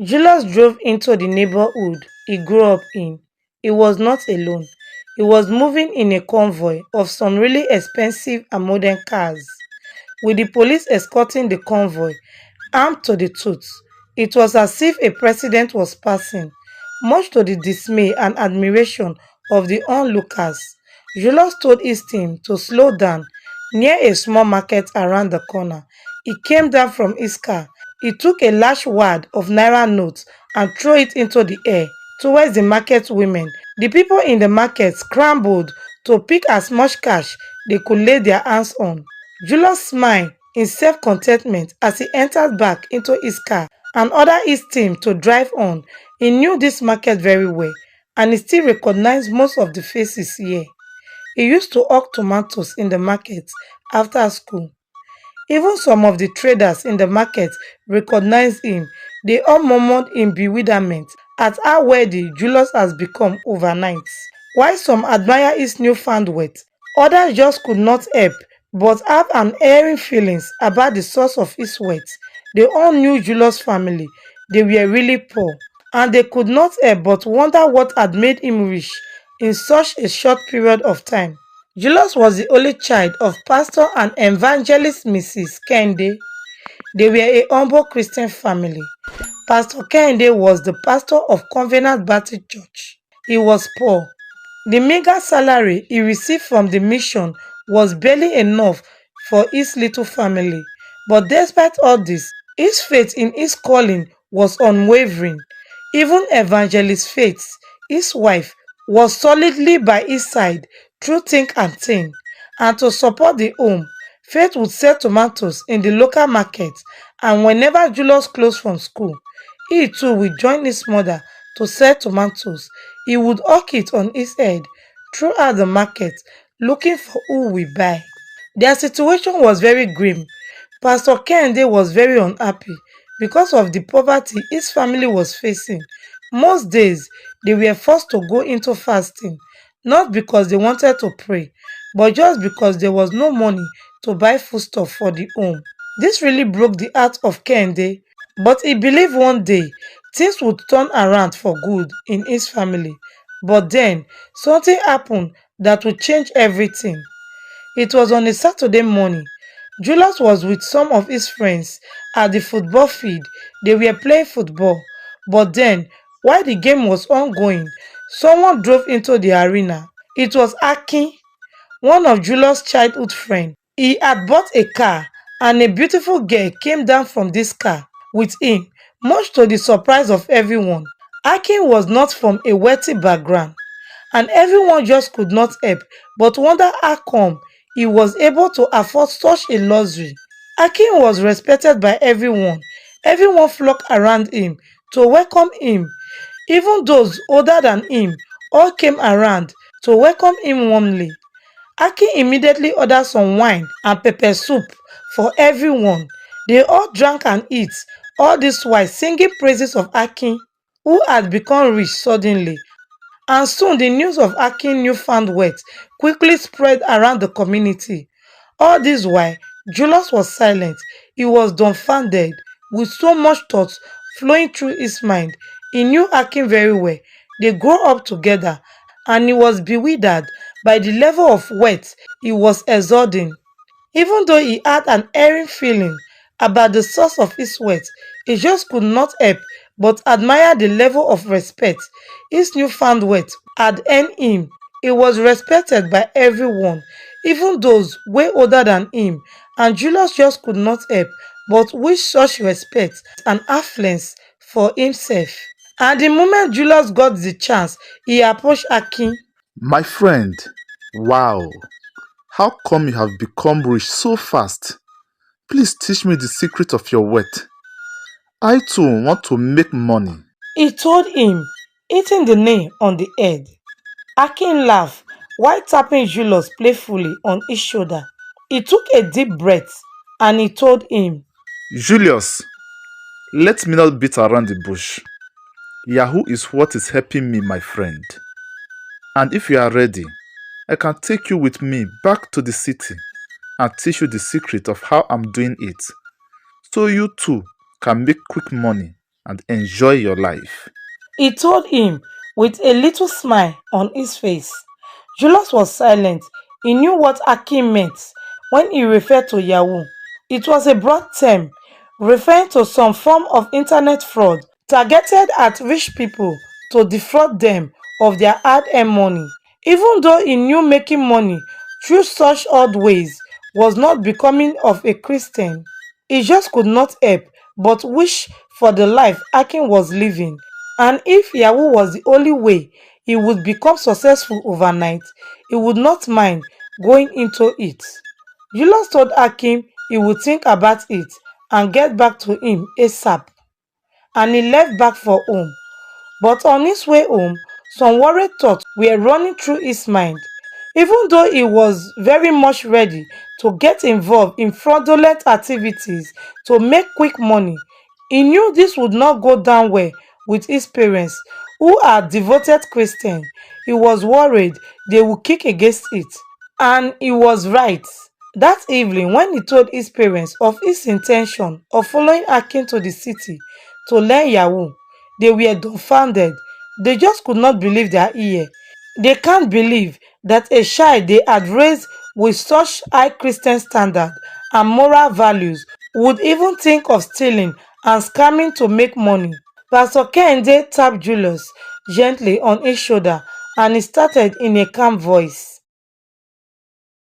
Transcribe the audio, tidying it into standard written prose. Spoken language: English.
Julius drove into the neighborhood he grew up in. He was not alone. He was moving in a convoy of some really expensive and modern cars, with the police escorting the convoy, armed to the tooth. It was as if a president was passing, much to the dismay and admiration of the onlookers. Julius told his team to slow down near a small market around the corner. He came down from his car. He took a large wad of naira notes and threw it into the air towards the market women. The people in the market scrambled to pick as much cash they could lay their hands on. Julius smiled in self-contentment as he entered back into his car and ordered his team to drive on. He knew this market very well, and he still recognized most of the faces here. He used to hawk tomatoes in the market after school. Even some of the traders in the market recognized him. They all murmured in bewilderment at how wealthy Julius has become overnight. While some admire his newfound wealth, others just could not help but have an erring feelings about the source of his wealth. They all knew Julius' family. They were really poor, and they could not help but wonder what had made him rich in such a short period of time. Julius was the only child of pastor and evangelist Mrs. Kende. They were a humble Christian family. Pastor Kende was the pastor of Covenant Baptist Church. He was poor. The meager salary he received from the mission was barely enough for his little family. But despite all this, his faith in his calling was unwavering. Even Evangelist Faith, his wife, was solidly by his side through thick and thin. And to support the home, Faith would sell tomatoes in the local market, and whenever Julius closed from school, he too would join his mother to sell tomatoes. He would hawk it on his head throughout the market, looking for who will buy. Their situation was very grim. Pastor Kende was very unhappy because of the poverty his family was facing. Most days, they were forced to go into fasting, not because they wanted to pray, but just because there was no money to buy foodstuff for the home. This really broke the heart of Kende, but he believed one day things would turn around for good in his family. But then, something happened that would change everything. It was on a Saturday morning. Julius was with some of his friends at the football field. They were playing football. But then, while the game was ongoing, someone drove into the arena. It was Akin, one of Julius' childhood friends. He had bought a car, and a beautiful girl came down from this car with him, much to the surprise of everyone. Akin was not from a wealthy background, and everyone just could not help but wonder how come he was able to afford such a luxury. Akin was respected by everyone. Everyone flocked around him to welcome him. Even those older than him all came around to welcome him warmly. Akin immediately ordered some wine and pepper soup for everyone. They all drank and ate, all this while singing praises of Akin, who had become rich suddenly. And soon the news of Akin's newfound wealth quickly spread around the community. All this while, Julius was silent. He was dumbfounded, with so much thought flowing through his mind. He knew Akin very well. They grew up together, and he was bewildered by the level of wealth he was exuding. Even though he had an erring feeling about the source of his wealth, he just could not help but admire the level of respect his newfound wealth had earned him. He was respected by everyone, even those way older than him, and Julius just could not help but wish such respect and affluence for himself. And the moment Julius got the chance, he approached Akin. My friend, wow, how come you have become rich so fast? Please teach me the secret of your wealth. I too want to make money. He told him, hitting the nail on the head. Akin laughed while tapping Julius playfully on his shoulder. He took a deep breath and he told him, Julius, let me not beat around the bush. Yahoo is what is helping me, my friend. And if you are ready, I can take you with me back to the city and teach you the secret of how I'm doing it, so you too can make quick money and enjoy your life. He told him with a little smile on his face. Julius was silent. He knew what Akin meant when he referred to Yahoo. It was a broad term referring to some form of internet fraud targeted at rich people to defraud them of their hard earned money. Even though he knew making money through such odd ways was not becoming of a Christian, he just could not help but wish for the life Akin was living. And if Yahoo was the only way he would become successful overnight, he would not mind going into it. Julius told Akin he would think about it and get back to him ASAP, and he left back for home. But on his way home, some worried thoughts were running through his mind. Even though he was very much ready to get involved in fraudulent activities to make quick money, he knew this would not go down well with his parents, who are devoted Christians. He was worried they would kick against it. And he was right. That evening, when he told his parents of his intention of following Akin to the city to learn Yahoo, they were dumbfounded. They just could not believe their ear. They can't believe that a child they had raised with such high Christian standard and moral values would even think of stealing and scamming to make money. Pastor Kende tapped Julius gently on his shoulder and he started in a calm voice.